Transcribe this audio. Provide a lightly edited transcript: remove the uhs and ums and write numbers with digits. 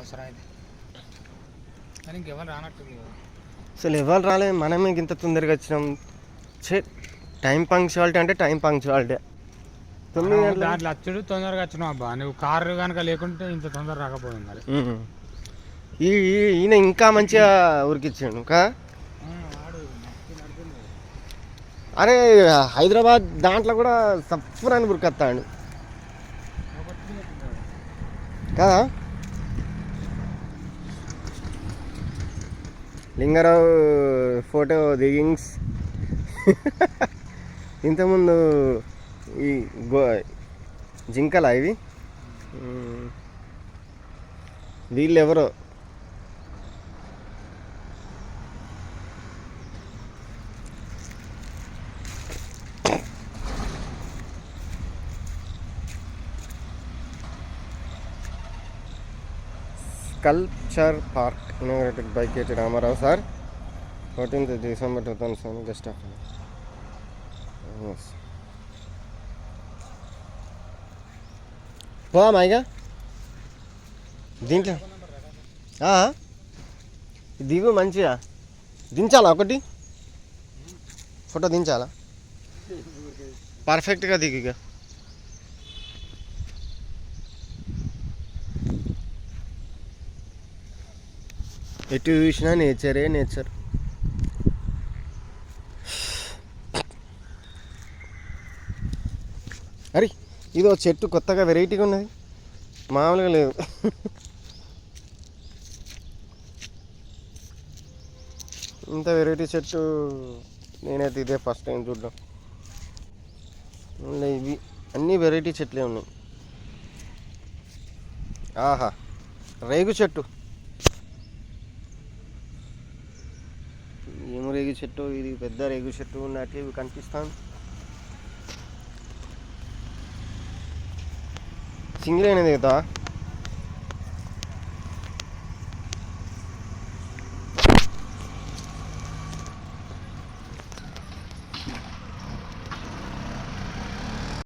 అవసరం అయితే కానీ ఇంకెవరు రానట్టు అసలు ఎవరు రాలేదు, మనమే ఇంత తొందరగా వచ్చినాం. టైం పంక్చువాలిటీ అంటే టైం పంక్చువాలిటీ. 9 గంటల దాంట్లో వచ్చుడు తొందరగా వచ్చినావు అబ్బా. నువ్వు కారు కనుక లేకుంటే ఇంత తొందర రాకపోయింది మరి. ఈయన ఇంకా మంచిగా ఉరికిచ్చాడు కా. అరే హైదరాబాద్ దాంట్లో కూడా సఫ్ఫరని ఉరికొస్తాడు కదా. లింగారావు ఫోటో దిగింగ్స్. ఇంతకుముందు ఈ జింకలా ఇవి, వీళ్ళు ఎవరో culture park inaugurated by KT Ramarao sir 14th December 2007 guest of. పోదామా ఇక దీంట్లో దిగు మంచిగా దించాలా, ఒకటి ఫోటో దించాలా, పర్ఫెక్ట్గా దిగు. ఇక ఎటు చూసినా నేచరే నేచర్. అరే ఇదో చెట్టు కొత్తగా వెరైటీగా ఉన్నది, మామూలుగా లేదు. ఇంత వెరైటీ చెట్టు నేనైతే ఇదే ఫస్ట్ టైం చూడడం. ఇవి అన్నీ వెరైటీ చెట్లే ఉన్నాయి. ఆహా, రేగు చెట్టు. ఏం రేగు చెట్టు ఇది, పెద్ద రేగు చెట్టు ఉన్నట్టు ఇవి కనిపిస్తాను. సింగిల్ అయినది కదా.